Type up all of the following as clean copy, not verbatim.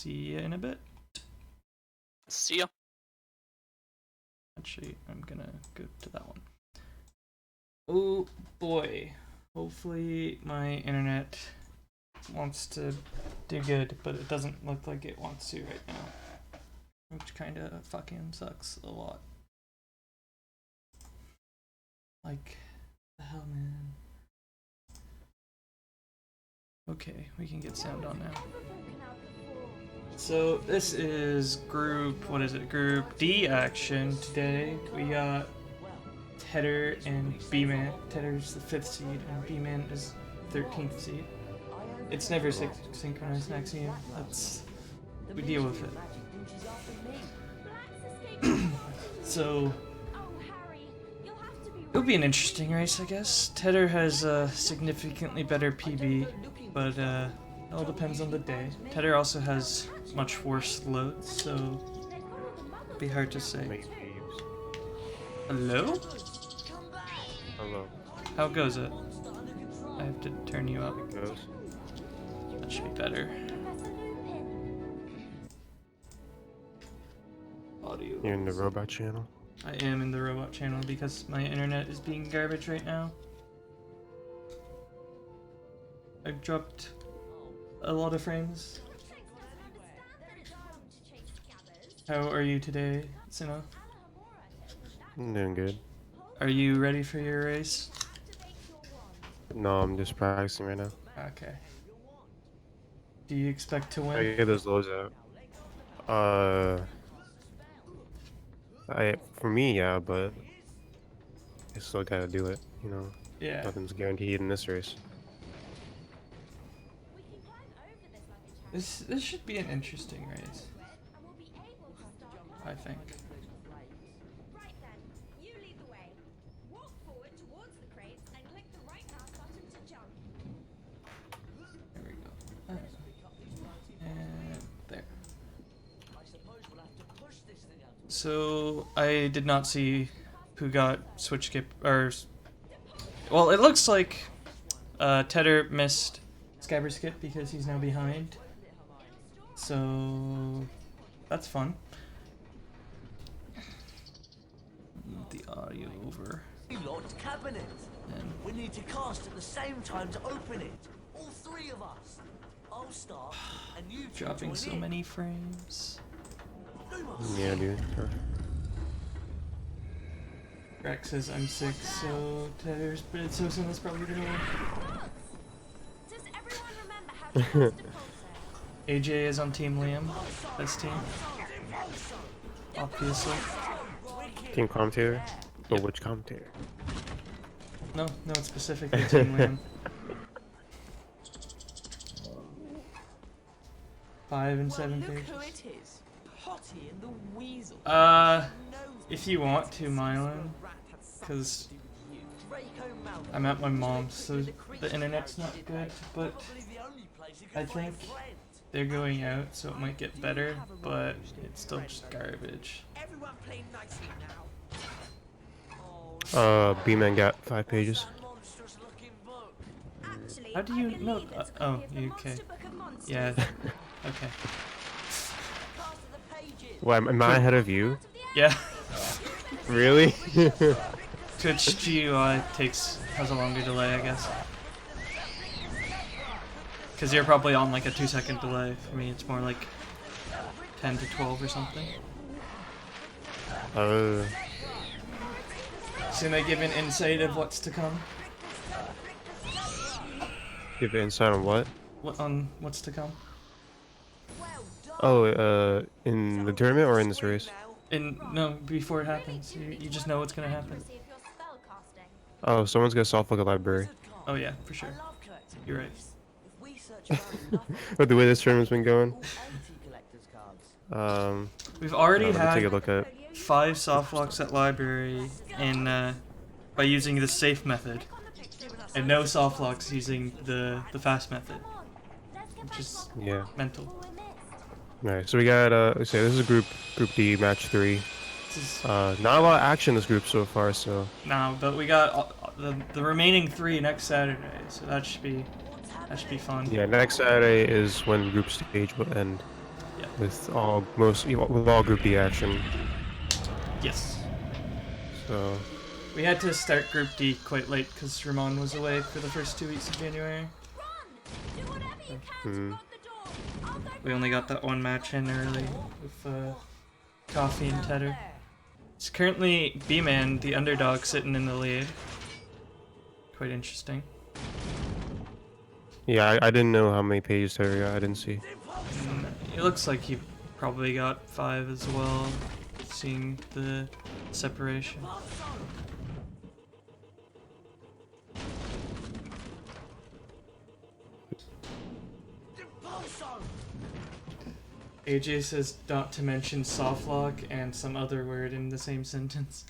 see you in a bit. See ya. Actually, I'm gonna go to that one. Oh boy. Hopefully my internet wants to do good, but it doesn't look like it wants to right now. Which kinda fucking sucks a lot. Like, the hell, man. Okay, we can get sound on now. So this is group, what is it? Group D action today. We got TEDder and BMan. TEDder's the 5th seed and BMan is 13th seed. It's never synchronized Maxime. We deal with it. So it'll be an interesting race, I guess. TEDder has a significantly better PB, but it all depends on the day. TEDder also has much worse loads, so it'd be hard to say. Hello? Hello. How goes it? I have to turn you up. It goes. That should be better. Audio. You're in the robot channel? I am in the robot channel because my internet is being garbage right now. I've dropped a lot of frames. How are you today, Sino? I'm doing good. Are you ready for your race? No, I'm just practicing right now. Okay. Do you expect to I win? get those loads out. For me, yeah, but I still gotta do it, you know? Yeah. Nothing's guaranteed in this race. This should be an interesting race, I think. There we go. And there. So I did not see who got switch skip or. Well, it looks like TEDder missed Skyber skip because he's now behind. So that's fun. Move the audio over. Locked cabinet. And We need to cast at the same time to open it. All three of us. I'll start, and you two dropping join so in. many frames. Yeah, dude. Rex says I'm sick, so TEDder's but so soon is probably gonna win. Does everyone remember how to cast a pulsar? AJ is on Team Liam. This team. Obviously. Team commentator? But which commentator? No, it's specifically Team Liam. 5 and 7 Look pages. who it is. Potty and the Weasel. If you want to, Mylan, because I'm at my mom's, so the internet's not good, but I think they're going out, so it might get better, but it's still just garbage. Everyone play nicely now. B-Man got 5 pages. Monstrous looking book. Actually, How do I you believe know? it's a Oh, copy of the you Monster okay? Book of Monsters. Yeah. Okay. Cast of the pages. Why, am I ahead of you? Yeah. Really? Twitch GUI has a longer delay, I guess. Because you're probably on like a 2-second delay. For me, it's more like 10 to 12 or something. Soon they give an insight of what's to come. Give insight on what? What's to come? Oh, in the tournament or in this race? No, before it happens. You just know what's gonna happen. Accuracy of your spell casting. Oh, someone's gonna soft look a library. Oh yeah, for sure. Love collecting. You're right. If we search around enough, With the way this tournament's been going. all 80 collector's cards. We've already Let me take a had look at 5 softlocks at library in by using the safe method, and no softlocks using the fast method, which is yeah. mental. Alright, so we got let's say this is group D match 3. This is, Not a lot of action in this group so far, so no, but we got the remaining 3 next Saturday, so that should be fun. yeah, next Saturday is when group stage will end. with all Group D action. Yes. So We had to start Group D quite late because Ramon was away for the first 2 weeks of January. Run! Do whatever you can to guard the door. I'll go We only got that one match in early with Coffee and Tedder. It's currently B-Man, the underdog, sitting in the lead. Quite interesting. yeah, I didn't know how many pages Terry got. I didn't see. And it looks like he probably got 5 as well, seeing the separation. AJ says not to mention soft lock and some other word in the same sentence.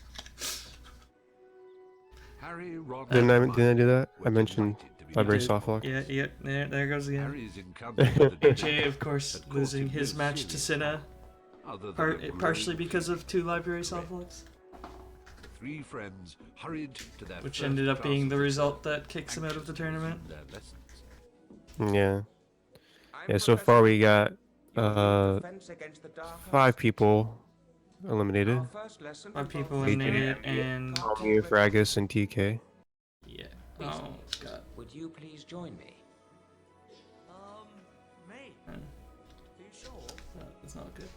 Didn't I do that? I mentioned library did. soft lock. Yeah, there goes again. AJ, of course, losing his match to Cinna, partially because of 2 library soft locks. Three friends hurried to their Which ended up being the result that kicks him out of the tournament. Yeah. Yeah. So far we got 5 people eliminated. 5 people eliminated and... Tommy, Fragus, and TK. Yeah. Oh, God. Would you please join me? Me? Man, You sure? that's not good.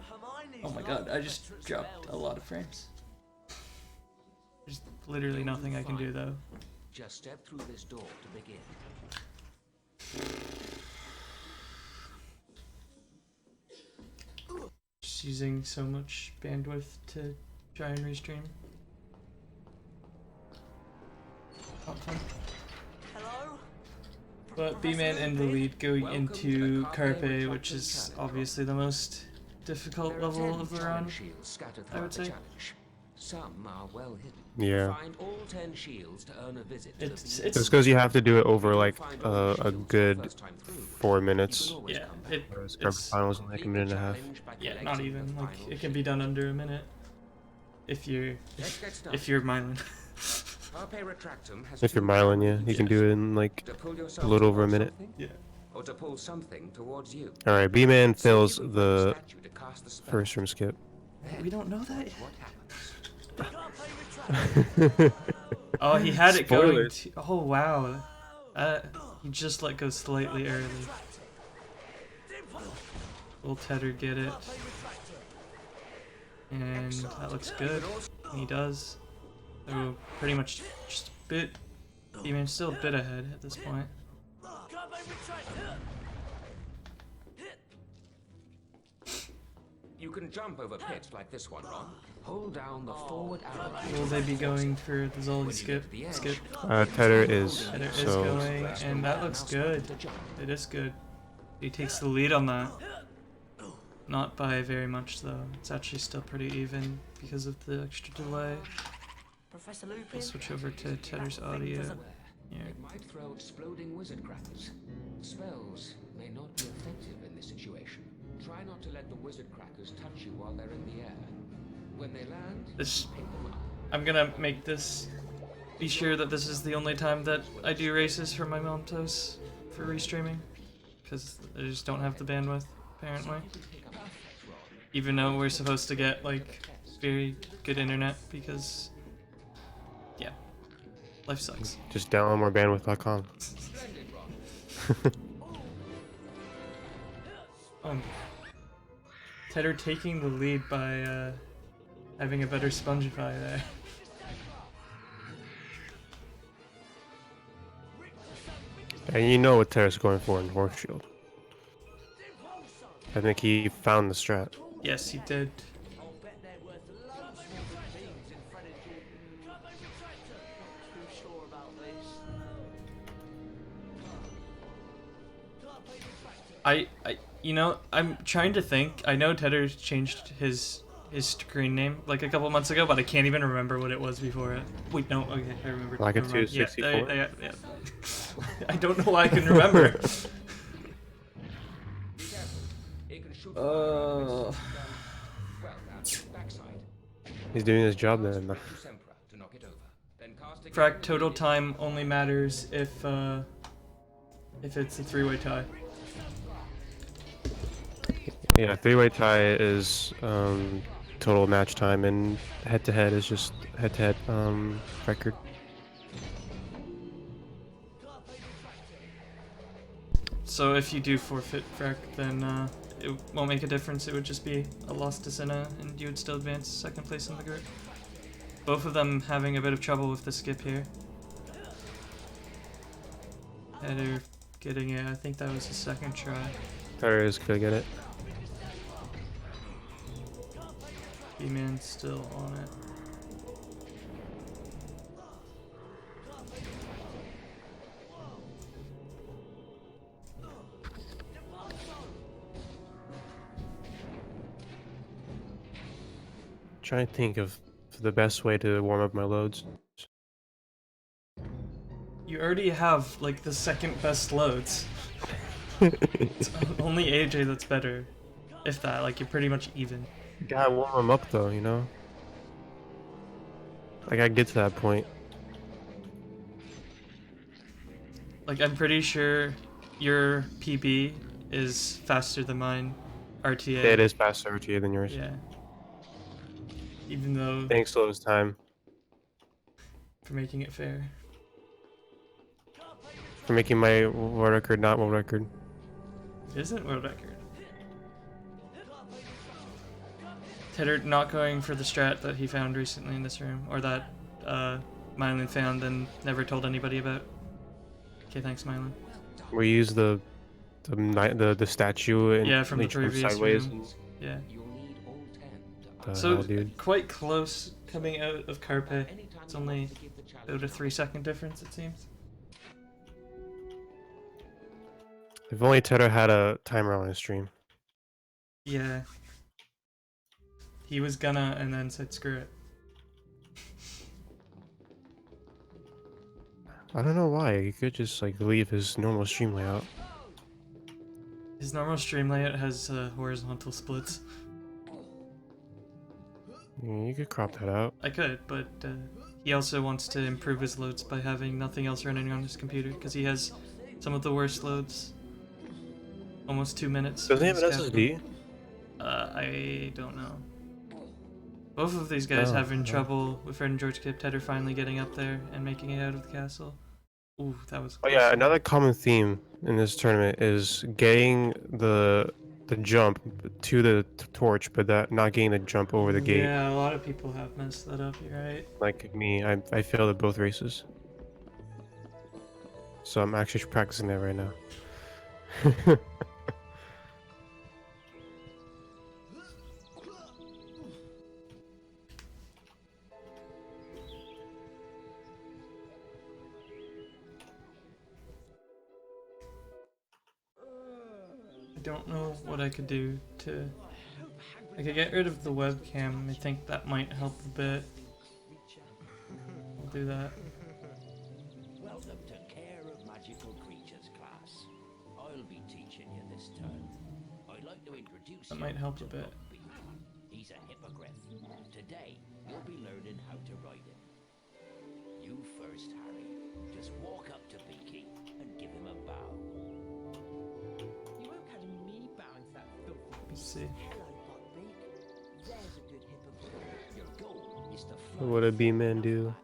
Hermione's Oh my not God, I just better at dropped a spells. lot of frames. There's literally nothing I can do though. Just step through this door to begin. Just using so much bandwidth to try and restream. Not fun. Hello? But B-Man in the lead going into Carpe, which is obviously the most difficult There are level 10 of the challenge run. shields scattered I would throughout the say. challenge. Some are well hidden. Yeah. Find all 10 shields to earn a visit to It's the it's It's because you have to do it over like Find all the a shields good first time through. 4 You minutes. can always yeah, come back. Whereas Carpe it's Finals in like a minute and a half. yeah, not even like it can be done under a minute if you're Let's get started. if you're Mylan. Carpe Retractum has If you're two Mylan, yeah, options. you can do it in like To pull a yourself little over a towards minute. something, Yeah. or to pull something towards you. All right, B-Man fails Save the statue to cast the spell. first room skip. We don't know that yet. What happens? Oh, he had it going. Spoilers. Oh wow, he just let go slightly early. Will Tedder get it? And that looks good. He does. So pretty much just a bit. B-Man's still a bit ahead at this point. You can jump over pits like this one, Ron. Hold down the forward arrow. Will they be going for the Zolly When you skip? get to the edge, Skip. Tedder is. Tedder is So going, and that looks good. It is good. He takes the lead on that. Not by very much though. It's actually still pretty even because of the extra delay. Professor Lupin? I'll switch over to Tedder's audio. Yeah. it might throw exploding wizard crackers. Spells may not be effective in this situation. Try not to let the wizard crackers touch you while they're in the air. When they land, This, pick them up. I'm gonna make this. Be sure that this is the only time that I do races for my Montos for restreaming, because I just don't have the bandwidth apparently. Even though we're supposed to get like very good internet, because yeah, life sucks. just download more bandwidth.com. Tedder taking the lead by having a better Spongify there. And you know what Tedder's going for in Horse Shield. I think he found the strat. Yes, he did. I'll bet they're worth loads more beans in Fred and Jordan. Not too sure about this. You know, I'm trying to think. I know Tedder changed his screen name like a couple months ago, but I can't even remember what it was before it. Wait, no, okay, I remember. Like a never mind. 264? Yeah. I don't know why I can remember. Well, backside. He's doing his job then. To knock it over. Then cast again. Frac total time only matters if it's a 3-way tie. Yeah, three-way tie is total match time, and head-to-head is just head-to-head record. So if you do forfeit Freck, then it won't make a difference. It would just be a loss to Senna, and you would still advance second place in the group. Both of them having a bit of trouble with the skip here. Header getting it. I think that was his second try. TEDder is gonna get it. BMan still on it. Trying to think of the best way to warm up my loads. You already have like the second best loads. It's only AJ that's better. If that, like you're pretty much even. Gotta warm them up though, you know? Like I get to that point. Like I'm pretty sure your PB is faster than mine. RTA. It is faster RTA than yours. Yeah. Even though Thanks to those time. for making it fair. For making my world record not world record. It isn't world record. TEDder not going for the strat that he found recently in this room, or that Mylan found and never told anybody about. Okay, thanks, Mylan. We use the statue and Yeah, from the each one previous sideways. room. Yeah. You'll need all 10 to So dude. quite close coming out of Carpe. It's only about a 3-second difference, it seems. If only TEDder had a timer on his stream. Yeah. He was gonna and then said screw it. I don't know why. He could just like leave his normal stream layout. His normal stream layout has horizontal splits. Yeah, you could crop that out. I could, but he also wants to improve his loads by having nothing else running on his computer, because he has some of the worst loads. Almost 2 minutes. Does he have with an his SSD? I don't know. Both of these guys having trouble with Fred and George Kip. TEDder finally getting up there and making it out of the castle. Ooh, that was Oh close. yeah, another common theme in this tournament is getting the jump to the torch, but not getting the jump over the gate. Yeah, a lot of people have messed that up, you're right. Like me, I failed at both races. So I'm actually practicing that right now. I don't know what I could do to... I could get rid of the webcam. I think that might help a bit. I'll do that. Welcome to Care of Magical Creatures class. I'll be teaching you this term. I'd like to introduce That you might help a to bit. Buckbeak. He's a hippogriff. Today, you'll be learning how to ride him. You first, Harry. Just walk up to Beaky and give him a bow. You won't catch me bowing to that filthy. Let's see. Hello, Buckbeak. There's a good hippogriff. Your goal is to fly What did B-Man do?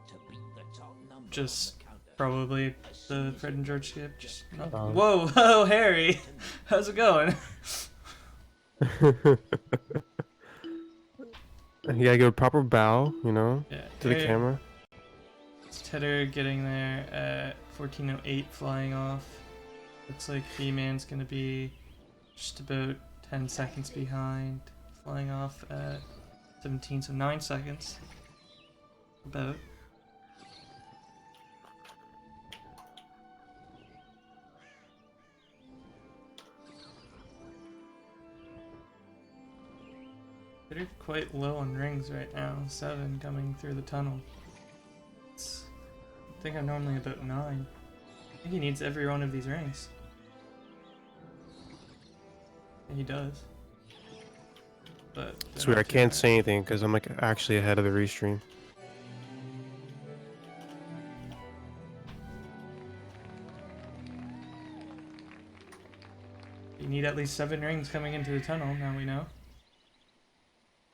to beat the top number Just on the counter. probably the Fred and George skip. Just not... Oh. Whoa, hello Harry! How's it going? You gotta give a proper bow, you know, Yeah, to the Harry- camera. It's TEDder getting there at 14:08, flying off. Looks like B-Man's gonna be just about 10 seconds behind, flying off at 17, so 9 seconds. About. They're quite low on rings right now. 7 coming through the tunnel. I think I'm normally about 9. I think he needs every one of these rings. And he does. But It's weird, I can't say anything because I'm like actually ahead of the restream. You need at least 7 rings coming into the tunnel, now we know.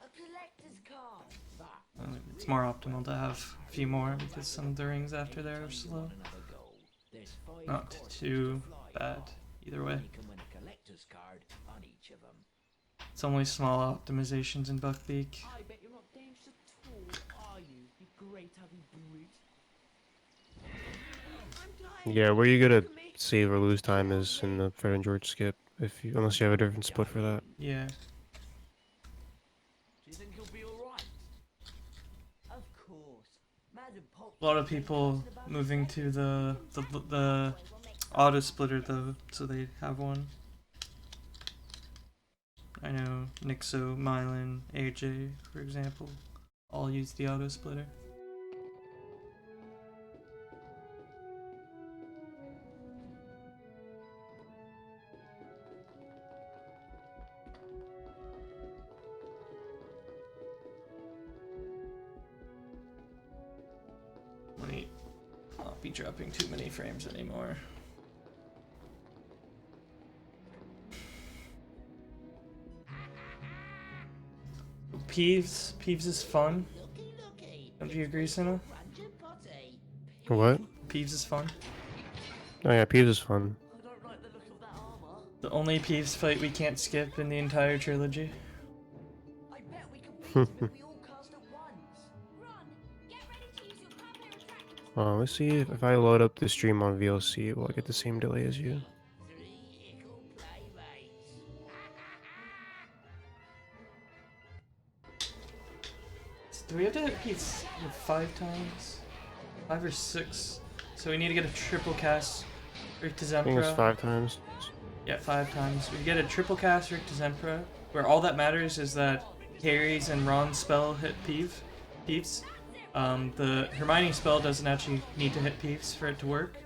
A collector's card. It's more optimal to have a few more because some of the rings after there are slow. Not too bad, either way. It's only small optimizations in Buckbeak. I bet you're not dangerous at all, are you? You great ugly brute. Yeah, where you gonna save or lose time is in the Fred and George skip, if you unless you have a different split for that. Yeah. Do you think he'll be alright? Of course. Madam Pop. A lot of people moving to the auto splitter though, so they have one. I know Nixo, Mylan, AJ, for example, all use the auto splitter. Wait, I'll not be dropping too many frames anymore. Peeves is fun. Don't you agree, Senna? What? Peeves is fun. Oh yeah, Peeves is fun. I don't like the look of that armor. The only Peeves fight we can't skip in the entire trilogy. I bet we can beat him if we all cast at once. Ron, get ready to use your carpet retractors. Let's see if I load up the stream on VLC, will I get the same delay as you? Do we have to hit Peeves 5 times? 5 or 6? So we need to get a triple cast Rick to I think it's Zempra. 5 times. Yeah, 5 times. We get a triple cast Rick to Zempra, where all that matters is that Harry's and Ron's spell hit Peeves. The Hermione spell doesn't actually need to hit Peeves for it to work.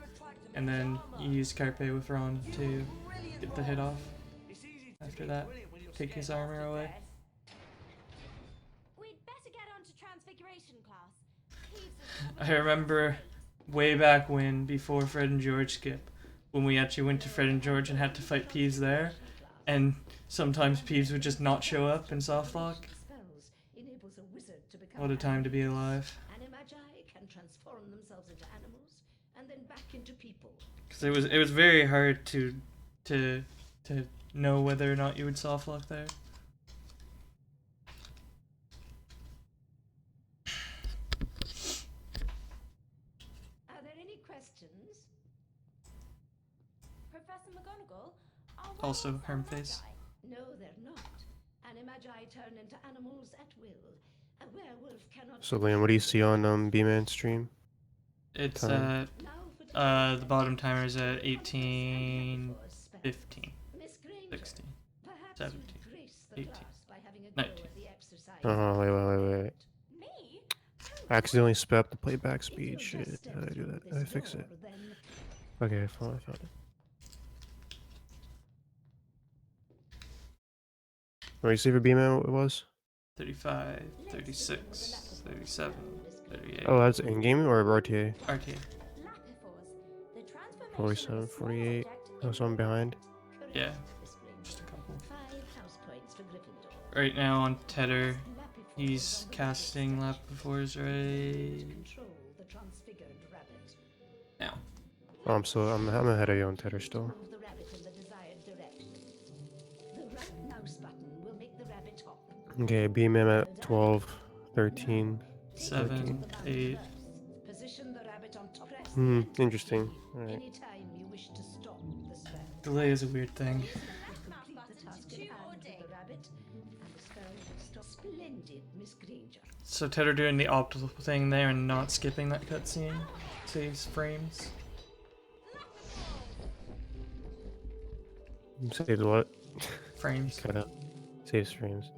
And then you use Carpe with Ron to get the hit off. After that, take his armor away. We'd better get on to Transfiguration class. Peeves is I remember way back when, before Fred and George skip, when we actually went to Fred and George and had to fight Peeves there, and sometimes Peeves would just not show up in softlock. Enables a wizard to become What a time to be alive. Animagi can transform themselves into animals and then back into people. Because it was very hard to know whether or not you would softlock there. Are there any questions? Professor McGonagall. Also, Hermface. No, they're not. Animagi turn into animals at will. A werewolf cannot. So Liam, what do you see on BMan stream? It's Time. the bottom timer is at 18, 15, 16, 17, 18, 19. Wait. Me? I accidentally sped up the playback speed. Shit, how did I do that? How did I fix it? Okay, I found it. What do you see for BMan it was? 35, 36, 37, 38. Oh, that's in-game or RTA? RTA. 47, 48. Oh, so I'm behind. Yeah, just a couple. Right now on Tedder, he's casting Lap Before's right now. Oh, I'm ahead of you on Tedder still. Okay, BMan at 12, 13, 7, 8. Interesting. Alright. Delay is a weird thing. So Tedder doing the optimal thing there and not skipping that cutscene saves frames. Saves what? Frames. Cut out. Saves frames.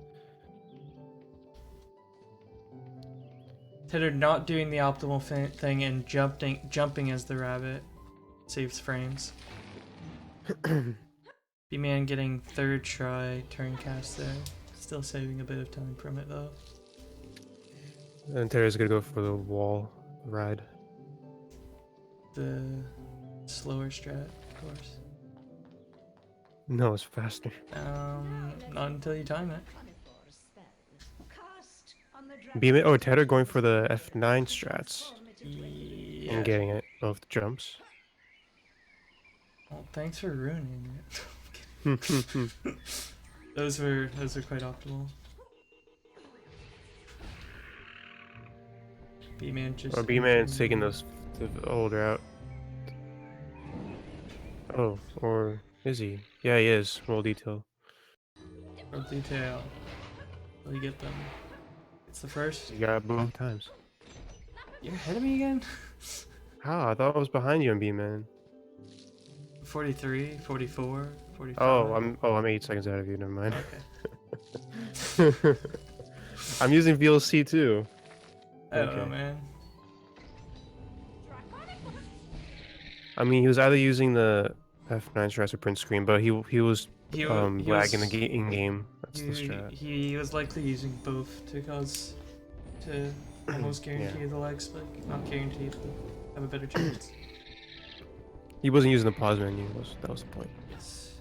Tedder not doing the optimal thing and jumping as the rabbit saves frames. B-Man getting 3rd try turn cast there. Still saving a bit of time from it though. And Tedder's gonna go for the wall ride. The slower strat, of course. No, it's faster. Not until you time it. Cast on the BMan. Oh, dragon's Tedder going for the F9 strats Yeah. and getting it both jumps. Well, thanks for ruining it. those were quite optimal. B-Man just. Or BMan's taking those the old route. Oh, or is he? Yeah, he is. Roll detail. Roll detail. Will you get them? It's the first. You got it both times. You're ahead of me again? How? I thought I was behind you on BMan. 43, 44, 45. I'm 8 seconds out of you. Never mind. Okay. I'm using VLC too. I don't know, man. I mean, he was either using the F9 strats or print screen, but he was He lagging was- the in game. That's the He, strat. he was likely using both to almost guarantee the lag spike. Not guaranteed, but have a better chance. He wasn't using the pause menu. That was the point. Yes.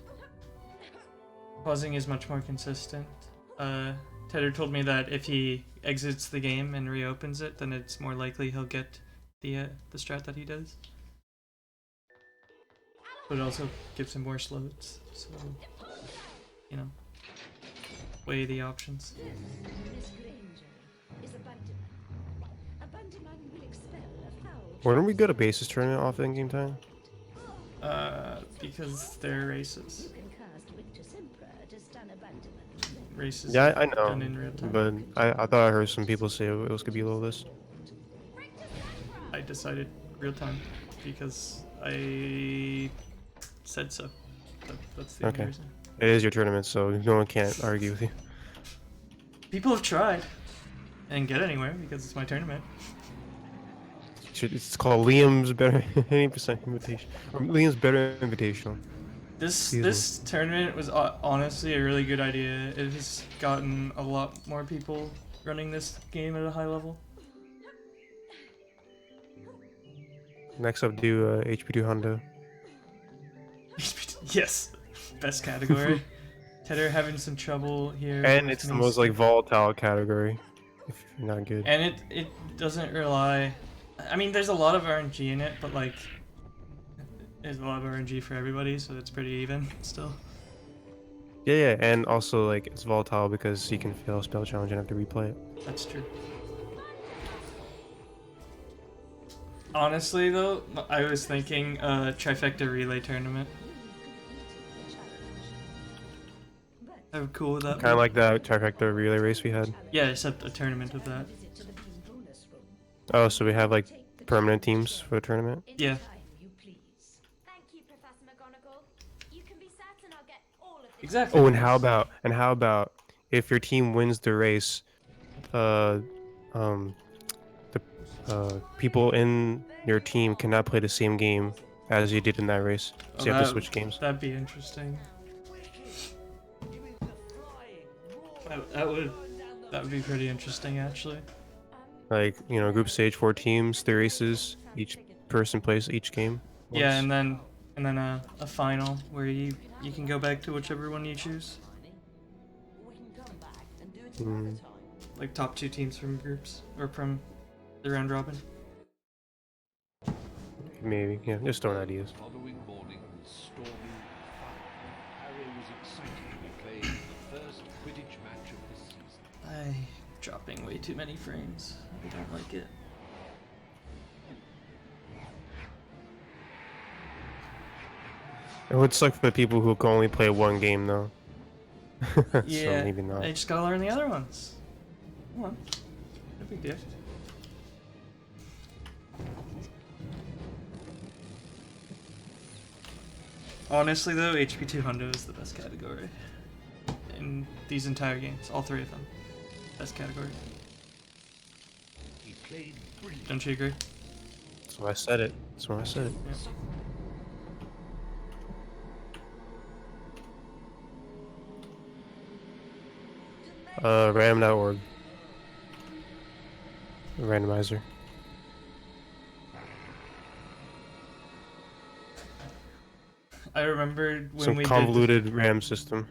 Pausing is much more consistent. Tedder told me that if he exits the game and reopens it, then it's more likely he'll get the strat that he does. But it also gives him more slots, so you know, weigh the options. Miss Granger is a bandyman. A bandyman will expel a foul. Weren't we good at basis tournament off in game time? Because they're races. You can cast Victor Sempra to stun a bandyman. Races. Yeah, I done know. in real time. But I thought I heard some people say it was gonna be low list. I decided real time because I said so. That's the only Okay. reason. It is your tournament, so no one can't argue with you. People have tried and get anywhere because it's my tournament. It's called Liam's Better 80% Invitation. Or Liam's Better Invitational. This tournament was honestly a really good idea. It has gotten a lot more people running this game at a high level. Next up, do HP2 Honda. Yes, best category. Tedder having some trouble here. And with it's the me most like skipping. volatile category. If you're not good. And it doesn't rely. I mean, there's a lot of RNG in it, but like, there's a lot of RNG for everybody, so it's pretty even still. Yeah, and also like it's volatile because you can fail spell challenge and have to replay it. That's true. Honestly, though, I was thinking trifecta relay tournament. How cool would that Kind of be? like that trifecta relay race we had. Yeah, except a tournament of that. Oh, so we have like permanent teams for the tournament? Yeah. Thank you, Professor McGonagall. You can be certain I'll get all of this. Exactly. Oh, and how about if your team wins the race, the people in your team cannot play the same game as you did in that race. So you have to switch games. That'd be interesting. That would be pretty interesting, actually. Like, you know, group stage, 4 teams, 3 races. Each person plays each game. Yeah, once. and then a final where you can go back to whichever one you choose. Mm. Like top 2 teams from groups or from the round robin. Maybe, yeah, just throwing ideas. Following morning was stormy and fine. Harry was excited to be playing the first Quidditch match of the season. I'm dropping way too many frames. I don't like it. It would suck for the people who can only play one game, though. Yeah, so maybe not. I just gotta learn the other ones. Come on, no big deal. Honestly, though, HP2 Hundo is the best category in these entire games. All 3 of them, best category. He played brilliantly. Don't you agree? That's why I said it. That's why I said it. Yeah. Random.org. Randomizer. I remember when Some we convoluted RAM system.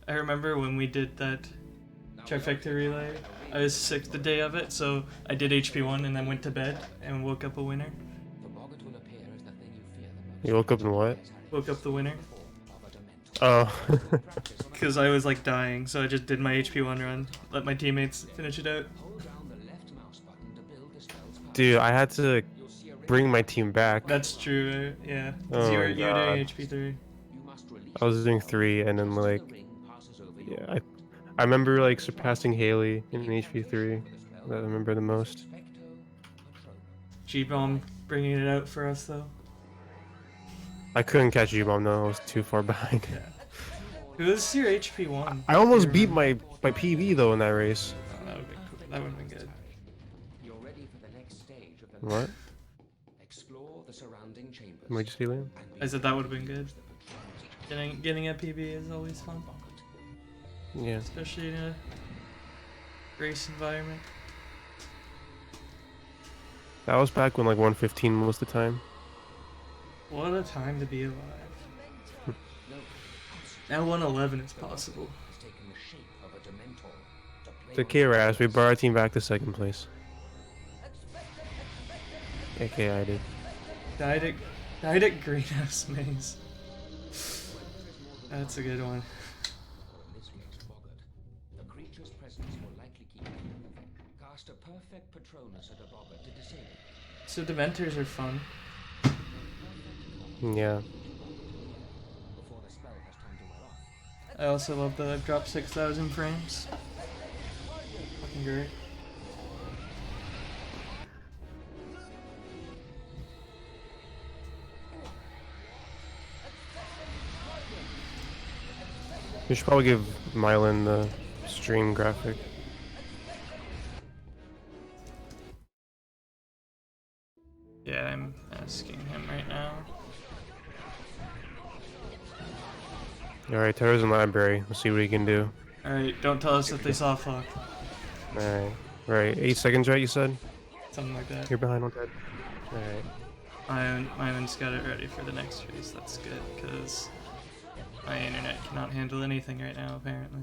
I remember when we did that trifecta relay. I was sick the day of it, so I did HP1 and then went to bed and woke up a winner. The boggart will appear as the thing you fear the most. You woke up in what? Woke up the winner. Oh. Because I was like dying, so I just did my HP1 run, let my teammates finish it out. Hold down the left mouse button to build the spell's power. Dude, I had to bring my team back. That's true, yeah. 'Cause Oh you were my doing God. HP3. You must release I was doing 3, and then like, yeah, I remember like surpassing Haley in HP3. That I remember the most. G-Bomb bringing it out for us though. I couldn't catch G-Bomb though, I was too far behind. Yeah. Who was your HP1? I almost Do you beat remember? my PB though in that race. Oh, that would've been cool. That would've been good. You're ready for the next stage of the What? Explore the surrounding chambers. What'd you say, Liam? I said that would've been good. Getting a PB is always fun. Yeah. Especially in a race environment. That was back when like 115 was the time. What a time to be alive. Now 111 is possible. The KRAS, we brought our team back to 2nd place. AKA I did. Died at Greenhouse Maze. That's a good one. The creature's presence will likely keep you moving. Cast a perfect Patronus at a boggart to disable it. So Dementors are fun. Yeah. Before the spell has time to wear off. I also love that I've dropped 6,000 frames. Fucking great. We should probably give Mylan the stream graphic. Yeah, I'm asking him right now. Alright, Tedder's in library. Let's see what he can do. Alright, don't tell us that they soft lock. Alright. Right, 8 seconds, right, you said? Something like that. You're behind on Ted. Alright. Myron's got it ready for the next race. That's good, because my internet cannot handle anything right now, apparently.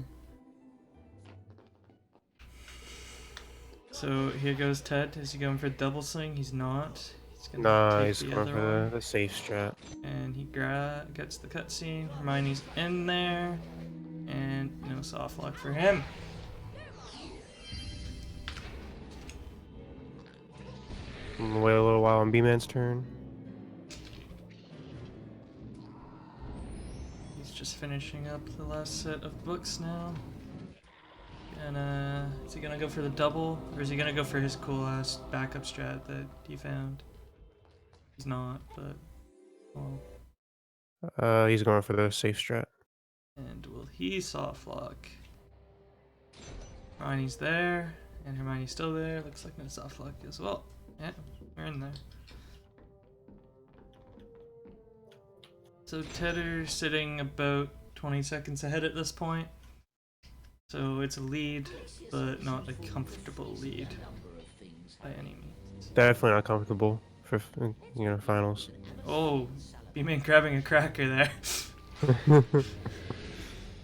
So here goes Ted. Is he going for double swing? He's not. He's gonna Nah, take he's the going other for one. the safe strat. And he gets the cutscene. Hermione's in there. And no soft lock for him. We'll wait a little while on B-Man's turn. He's just finishing up the last set of books now. And is he gonna go for the double? Or is he gonna go for his cool ass backup strat that he found? He's not, but well. He's going for the safe strat. And will he soft lock? Hermione's there, and Hermione's still there. Looks like no soft lock as well. Yeah, we're in there. So Tedder sitting about 20 seconds ahead at this point. So it's a lead, but not a comfortable lead by any means. Definitely not comfortable for finals. Oh, B-Man grabbing a cracker there.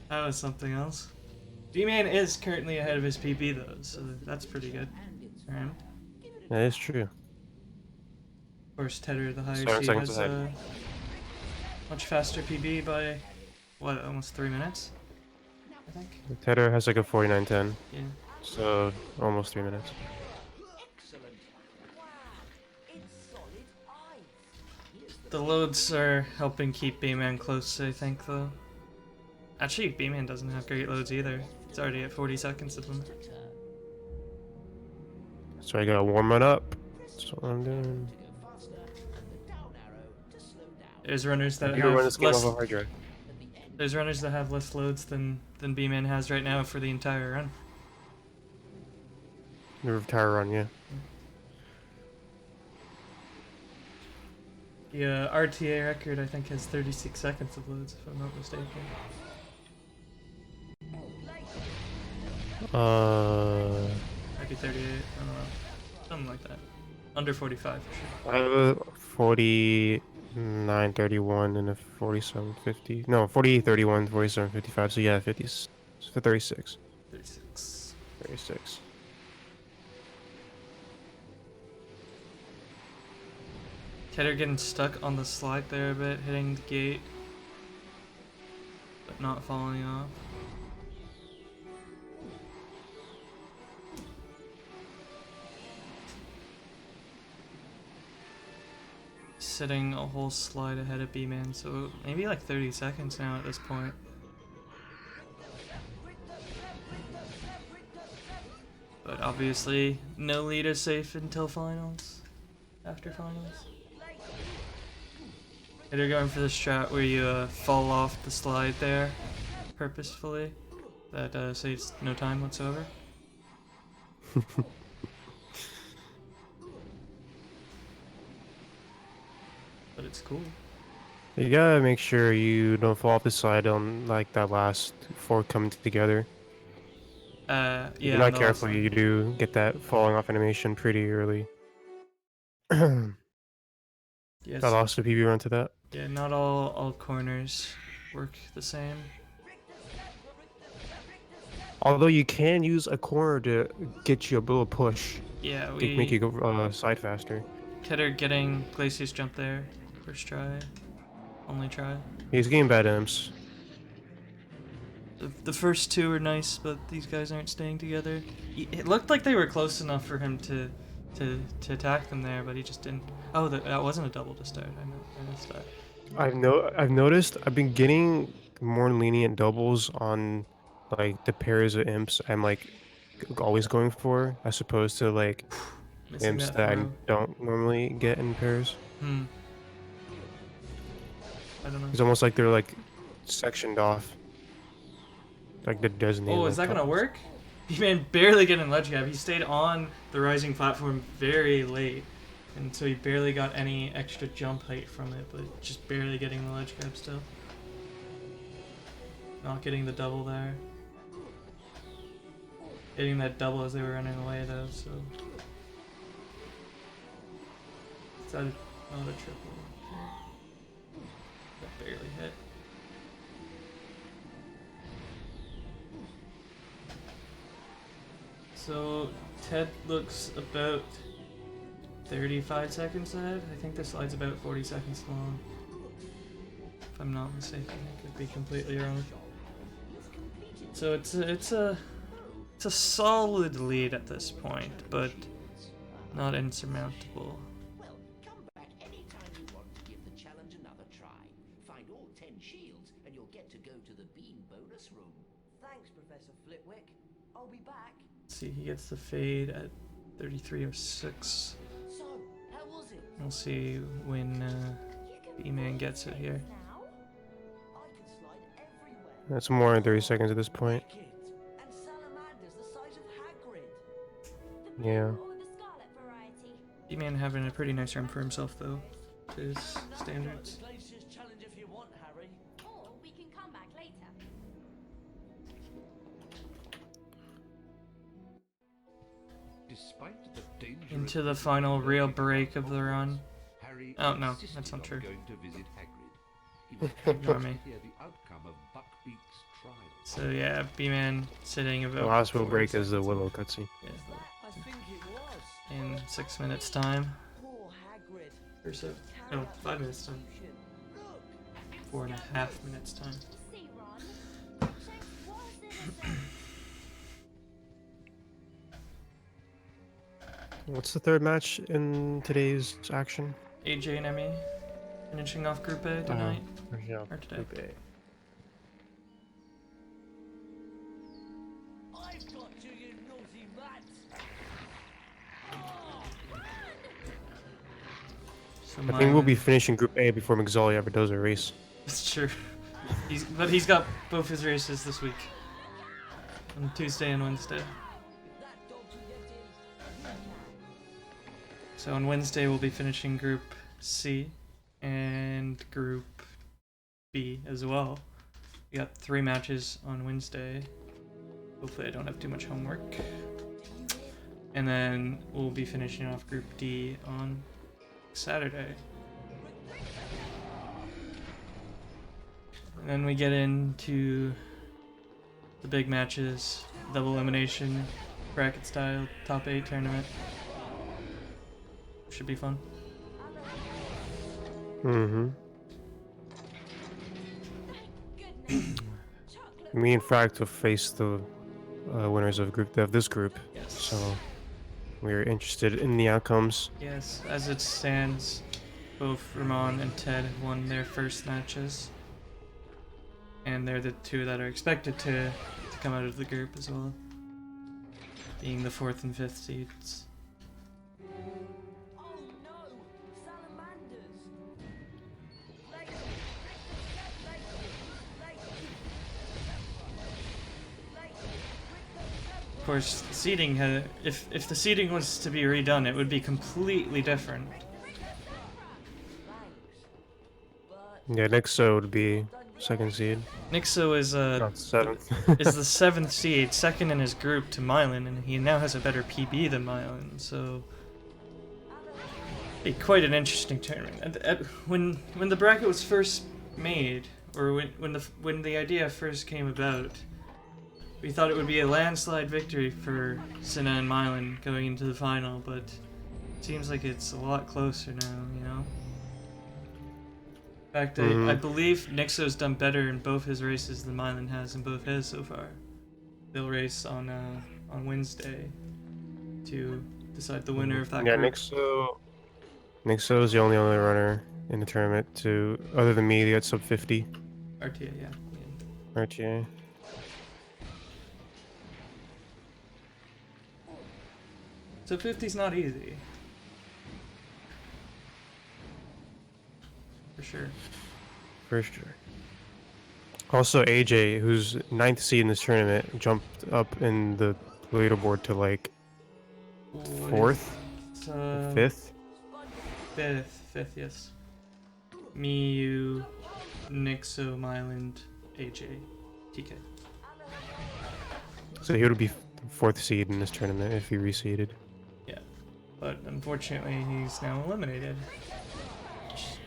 That was something else. B-Man is currently ahead of his PB though, so that's pretty good for him. That is true. Of course, Tedder, the higher 7 seed, seconds has ahead. a much faster PB by, what, almost 3 minutes? I think. Tedder has like a 49-10. Yeah. So almost 3 minutes. Excellent. Wow. It's solid ice. The loads are helping keep B-Man close, I think, though. Actually, B-Man doesn't have great loads either. It's already at 40 seconds of them. So I gotta warm it up. That's what I'm doing. There's runners that You run have this game less. off a hard drive. There's runners that have less loads than B-Man has right now for the entire run. The retire run, yeah. The RTA record, I think, has 36 seconds of loads, if I'm not mistaken. Might be 38, I don't know. Something like that. Under 45 for sure. I have a 40. 9:31 and a 47:50. No, 48:31, 47:55. So yeah, 50 for 36. 36. 36. Tedder getting stuck on the slide there a bit, hitting the gate, but not falling off. Sitting a whole slide ahead of B-Man, so maybe like 30 seconds now at this point. But obviously, no lead is safe until finals. After finals. They're going for the strat where you fall off the slide there purposefully. That saves no time whatsoever. But it's cool. You gotta make sure you don't fall off the slide on like that last four coming together. Yeah. If you're not careful, you do get that falling off animation pretty early. Yes. I lost a PB run to that. Yeah, not all corners work the same. Although you can use a corner to get you a little push. Yeah, To make you go slide faster. Tedder getting Glacier's jump there. First try. Only try. He's getting bad imps. The first two are nice, but these guys aren't staying together. It looked like they were close enough for him to attack them there, but he just didn't. Oh, that wasn't a double to start. I missed that. I've noticed I've been getting more lenient doubles on like the pairs of imps I'm like always going for, as opposed to like imps that I don't normally get in pairs. I don't know. It's almost like they're like sectioned off. Like the designated. Oh, is that gonna work? B-Man barely getting ledge grab. He stayed on the rising platform very late, and so he barely got any extra jump height from it, but just barely getting the ledge grab still. Not getting the double there. Getting that double as they were running away though, so. Is that not a triple? That barely hit. So Ted looks about 35 seconds ahead. I think the slide's about 40 seconds long. If I'm not mistaken, I could be completely wrong. So it's a solid lead at this point, but not insurmountable. Well, come back anytime you want to give the challenge another try. Find all 10 shields and you'll get to go to the beam bonus room. Thanks, Professor Flitwick. I'll be back. See, he gets the fade at 33:06. So, how was it? We'll see when B-Man gets it here. I can slide everywhere. That's more than 30 seconds at this point. Wicked. And salamanders the size of Hagrid. Yeah. Or the Scarlet variety. B-Man having a pretty nice run for himself though, to his standards. Glacier's challenge if you want, Harry. Or we can come back later. Despite the danger Into the final real break of the run. Harry Oh no, insisted that's not on true. Going to visit Hagrid. He was Ignore anxious me. to hear the outcome of Buckbeak's trial. So yeah, B-Man sitting about The last will 40 break is the seconds. Willow cutscene. Yeah, I think it was. in 6 minutes time. Poor Hagrid. Or so. No, 5 minutes time. Look. 4.5 minutes time. See, Ron. Check was in the What's the third match in today's action? AJ and Emmy finishing off Group A tonight. Yeah, Or today. Group A. I've got you, you naughty rats. So I think we'll be finishing Group A before McZolly ever does a race. It's true. But he's got both his races this week. On Tuesday and Wednesday. That dog can get in. So on Wednesday we'll be finishing Group C and Group B as well. We got 3 matches on Wednesday. Hopefully I don't have too much homework. And then we'll be finishing off Group D on Saturday. And then we get into the big matches, double elimination, bracket style, top 8 tournament. Should be fun. Mm-hmm. Goodness. Chocolate. Me and Frag to face the winners of this group. Yes. So we're interested in the outcomes. Yes, as it stands, both Ramon and Ted have won their first matches. And they're the two that are expected to come out of the group as well. Being the 4th and 5th seeds. Oh no! Salamanders! Of course, the seeding had, if the seeding was to be redone, it would be completely different. Yeah, Nixo would be 2nd seed. Nixo is Not 7th. is the 7th seed, 2nd in his group to Mylan, and he now has a better PB than Mylan, so be quite an interesting tournament. When the bracket was first made, or when the idea first came about, we thought it would be a landslide victory for Cinna and Mylan going into the final, but it seems like it's a lot closer now, you know? In fact, I believe Nixo's done better in both his races than Mylan has in both his so far. They'll race on Wednesday to decide the winner of that Yeah, group. Nixo is the only other runner in the tournament other than me, that's sub 50 RTA, yeah. RTA. So 50's not easy. For sure. For sure. Also, AJ, who's 9th seed in this tournament, jumped up in the leaderboard to like 4th, 5th. 5th, yes. Me, you, Nixo, Myland, AJ, TK. So he would be 4th seed in this tournament if he reseeded. Yeah, but unfortunately he's now eliminated.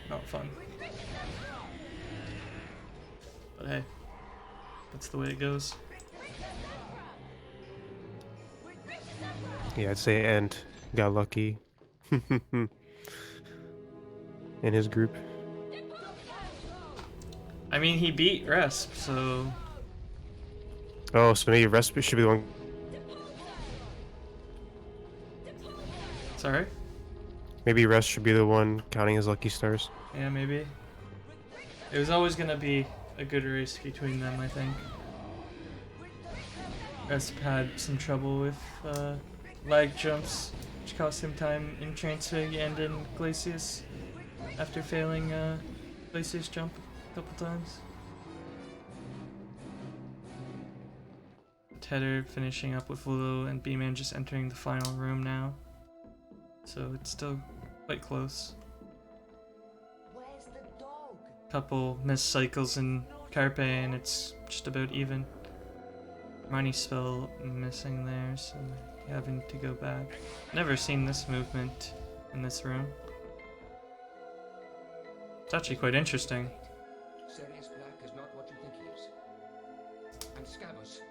Not fun. But hey, that's the way it goes. Yeah, I'd say Ent got lucky in his group. I mean, he beat Resp, so... Oh, so maybe Resp should be the one. Sorry? Maybe Resp should be the one counting his lucky stars. Yeah, maybe. It was always gonna be a good race between them, I think. Resp had some trouble with lag jumps, which cost him time in Transfig and in Glacius after failing Glacius jump a couple times. Tedder finishing up with Willow and BMan just entering the final room now. So it's still quite close. Where's the dog? Couple missed cycles in Carpe and it's just about even. Marnie spell missing there, so having to go back. Never seen this movement in this room. It's actually quite interesting. Sirius Black is not what you think he is. And Scabbers,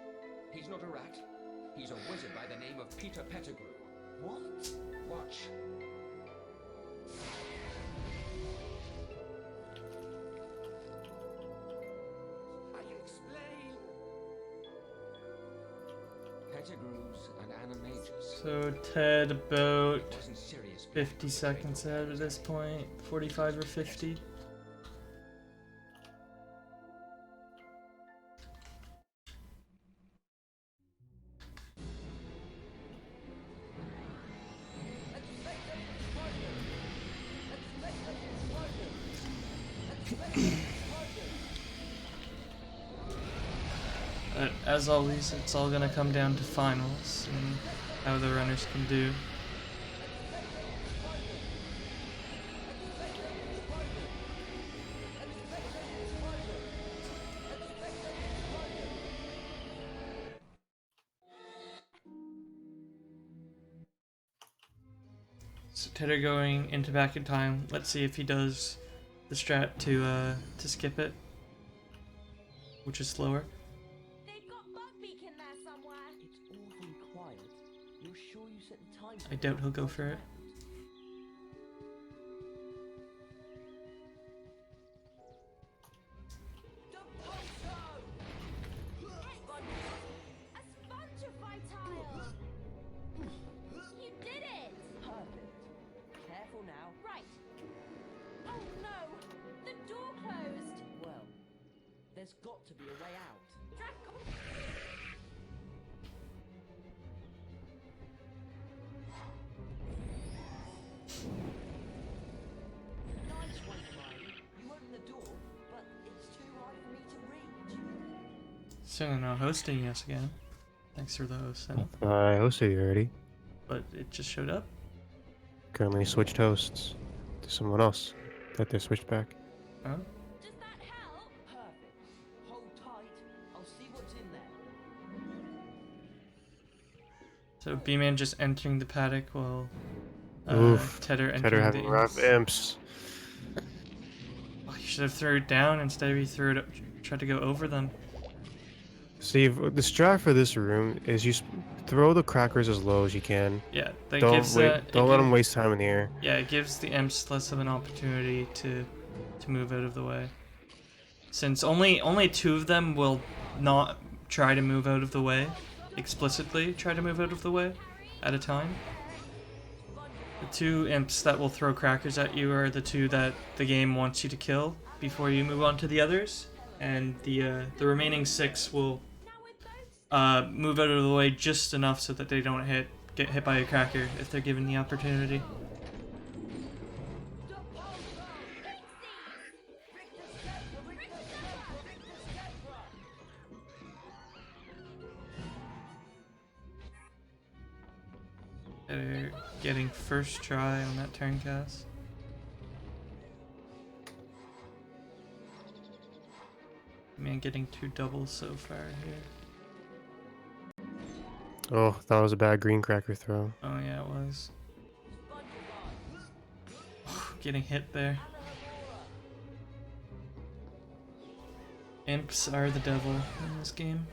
he's not a rat. He's a wizard by the name of Peter Pettigrew. What? Watch. I explain. Pettigrews and animagus. So Ted about It wasn't Sirius Black 50 who seconds betrayed ahead at this point, 45 or 50. But as always, it's all gonna come down to finals and how the runners can do. So Tedder going into back in time. Let's see if he does the strat to skip it. which is slower. They've got Buckbeak in there somewhere. It's awfully quiet. You're sure you set the time? I doubt he'll go for it. A spongify tile. You did it. Perfect. Careful now. Right. Oh no, the door closed. Well, there's got to be a way out. Nice one, Hermione. You opened the door, but it's too hard for me to reach. So now hosting us again. Thanks for the host, Senna. I hosted you already. But it just showed up. Currently switched hosts to someone else that they switched back. Oh. Does that help? Perfect. Hold tight. I'll see what's in there. So B-Man just entering the paddock while Oof. Tedder entering Tedder the having rough imps. Oh, you should have threw it down instead of you threw it up, tried to go over them. Steve, the strat for this room is you throw the crackers as low as you can. Yeah, that Don't gives don't let them waste time in the air. Yeah, it gives the imps less of an opportunity to move out of the way. Since only 2 of them will not try to move out of the way, explicitly try to move out of the way at a time. The 2 imps that will throw crackers at you are the 2 that the game wants you to kill before you move on to the others, and the remaining 6 will move out of the way just enough so that they don't get hit by a cracker if they're given the opportunity. They're getting first try on that turn cast. Man, getting 2 doubles so far here. Oh, that was a bad green cracker throw. Oh yeah, it was. Getting hit there. Imps are the devil in this game.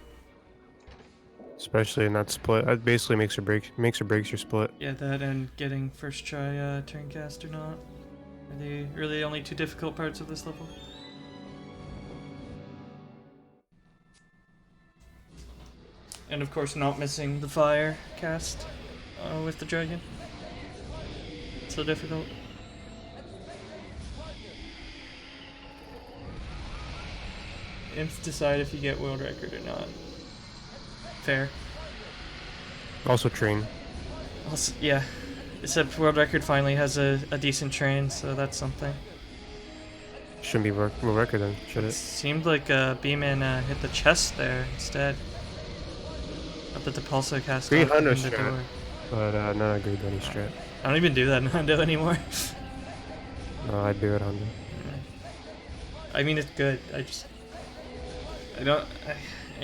Especially in that split. That basically makes or breaks your split. Yeah, that and getting first try turn cast or not are the really only 2 difficult parts of this level. And of course not missing the fire cast with the dragon. So difficult. Imps decide if you get world record or not. Fair. Also train. Also, yeah. Except world record finally has a decent train, so that's something. Shouldn't be world record then, should it? Seemed like B-Man hit the chest there instead. Up at the pulsar cast Great out Hundo in the strat, door. but not a great bunny strat. I don't even do that in Hundo anymore. No, I'd do it Hundo. I mean, it's good. I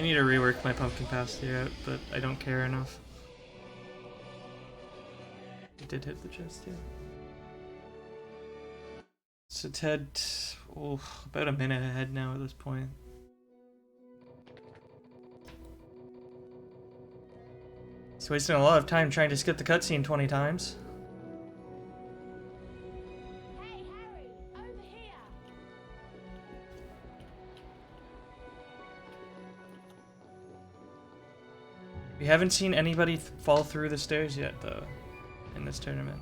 need to rework my pumpkin pasty out, but I don't care enough. It did hit the chest, yeah. So Ted, about a minute ahead now at this point. He's wasting a lot of time trying to skip the cutscene 20 times. Hey, Harry, over here. We haven't seen anybody fall through the stairs yet, though, in this tournament.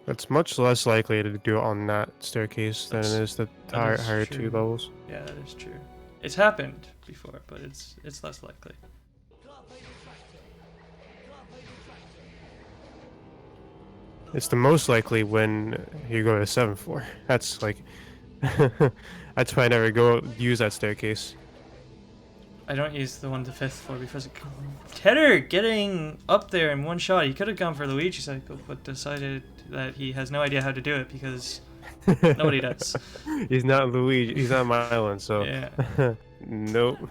It's much less likely to do it on that staircase than it is the higher 2 levels. Yeah, that is true. It's happened before, but it's less likely. It's the most likely when you go to the 7th floor. That's like, that's why I never use that staircase. I don't use the 1 to 5th floor because Tedder getting up there in one shot. He could have gone for Luigi cycle, but decided that he has no idea how to do it because nobody does. He's not Luigi. He's not Mylan, so Yeah. Nope.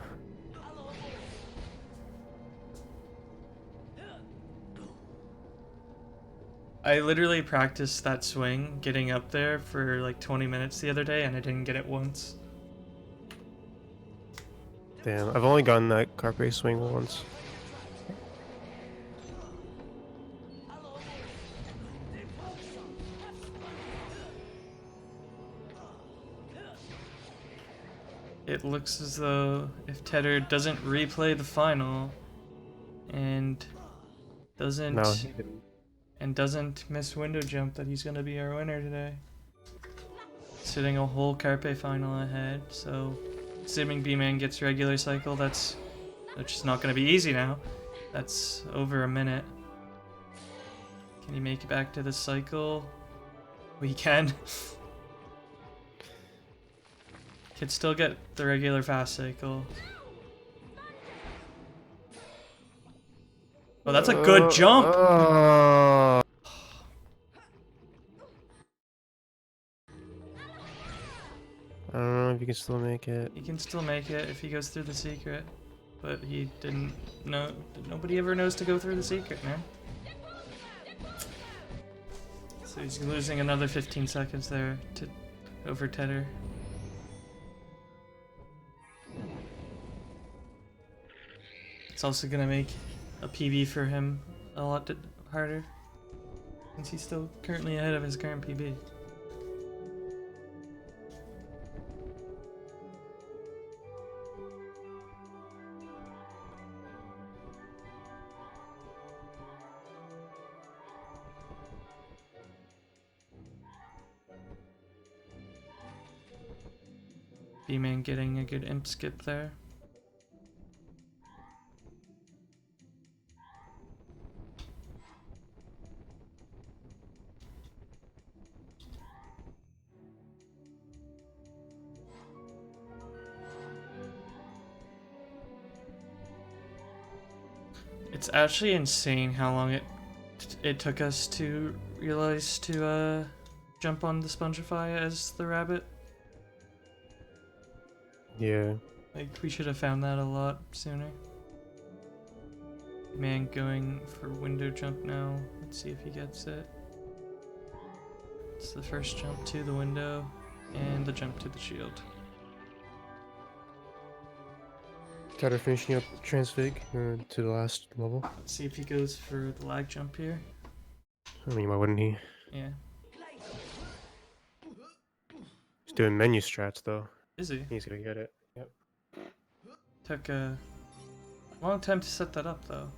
I literally practiced that swing getting up there for like 20 minutes the other day, and I didn't get it once. Damn, I've only gotten that carpe swing once. It looks as though if Tedder doesn't replay the final and No, doesn't miss window jump, that he's gonna be our winner today. Sitting a whole carpe final ahead, so assuming B-Man gets regular cycle, which is not gonna be easy now. That's over a minute. Can he make it back to the cycle? We can. Could still get the regular fast cycle. Oh, that's a good jump! I don't know if you can still make it. He can still make it if he goes through the secret. But he didn't know. Nobody ever knows to go through the secret, man. So he's losing another 15 seconds there over Tedder. It's also gonna make a PB for him a lot harder, since he's still currently ahead of his current PB. B-Man getting a good imp skip there. It's actually insane how long it took us to realize to jump on the Spongify as the rabbit. Yeah. Like, we should have found that a lot sooner. Man going for window jump now. Let's see if he gets it. It's the first jump to the window and the jump to the shield. Tedder finishing up transfig to the last level. Let's see if he goes for the lag jump here. I mean, why wouldn't he? Yeah. He's doing menu strats though. Is he? He's gonna get it. Yep. Took a long time to set that up though.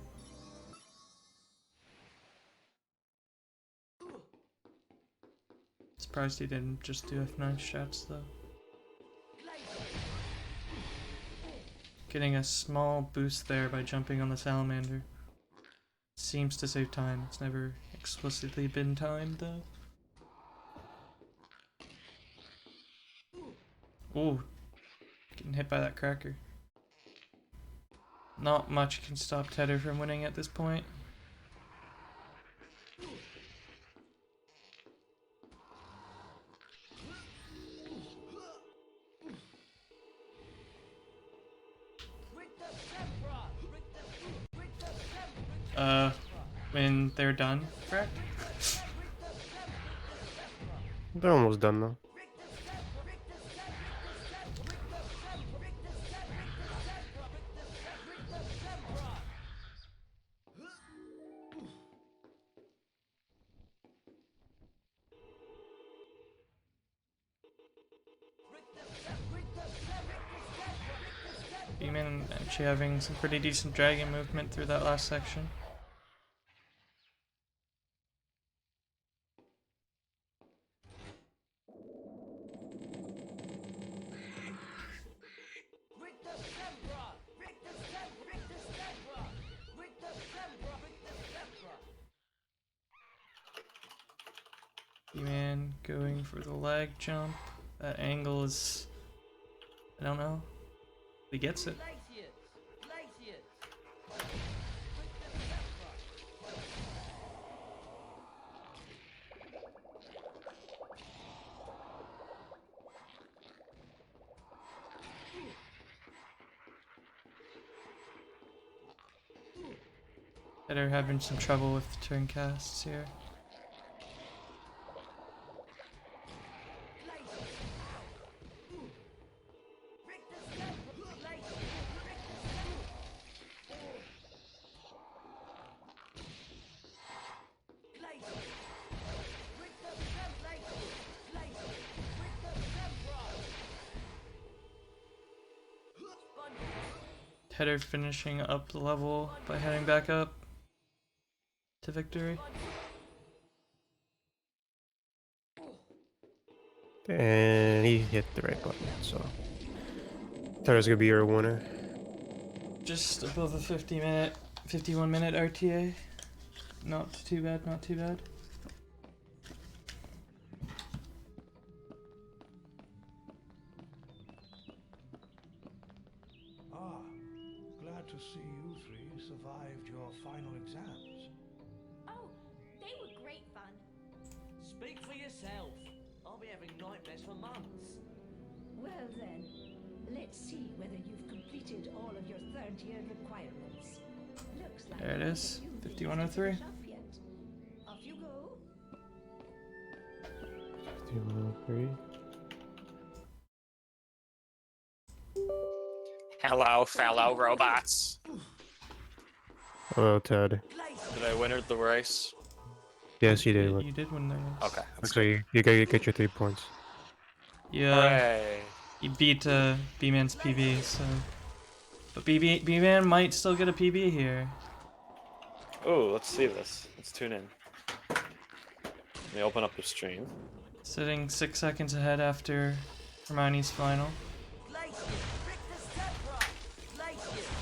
Surprised he didn't just do F9 strats though. Getting a small boost there by jumping on the salamander. Seems to save time. It's never explicitly been timed though. Ooh. Getting hit by that cracker. Not much can stop Tedder from winning at this point. When they're done, correct? They're almost done though. B-Man actually having some pretty decent dragon movement through that last section. B-Man going for the lag jump. That angle is... I don't know. He gets it. They're having some trouble with turn casts here. Tedder finishing up the level by heading back up to victory. And he hit the right button, so Tedder's gonna be your winner. Just above a 51 minute RTA. Not too bad, not too bad. Ah, glad to see you three survived your final exams. Oh, they were great fun. Speak for yourself. I'll be having nightmares for months. Well then, let's see whether you've completed all of your third-year requirements. Looks like There it is, you 5103. finish up yet. Off you go. 5103. Hello, fellow robots. Hello, Ted. Did I win the race? Yes, you did. You did win the race. Okay. Looks like you get your 3 points. Yeah, Hooray. you beat B-Man's PB, so... But B-Man might still get a PB here. Oh, let's see this. Let's tune in. Let me open up the stream. Sitting 6 seconds ahead after Hermione's final.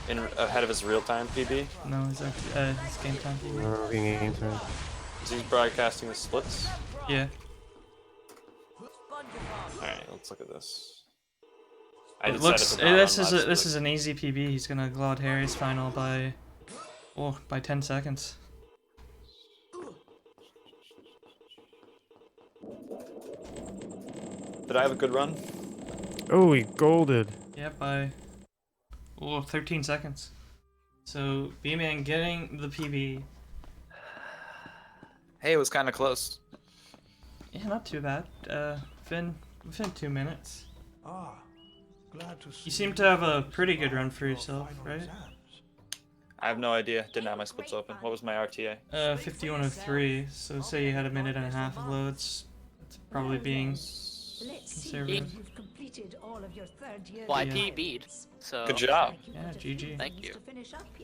In ahead of his real-time PB. No, his game time PB. Game time. Is he broadcasting the splits? Yeah. Alright, let's look at this. It looks, this is an easy PB. He's gonna glide Harry's final by 10 seconds. Did I have a good run? Oh, he golded. Yeah, by 13 seconds. So B-Man getting the PB. Hey, it was kind of close. Yeah, not too bad. Within 2 minutes. Ah, glad to see You seem to have a pretty good run for yourself, final right? exams. I have no idea. Didn't have my splits open. What was my RTA? 5103. So say you had a minute and a half of loads. It's probably being Let's see whether conservative. you've completed all of your third-year Well, I Yeah. PB'd, so. Good job. Yeah, GG. Thank you. to finish up yet.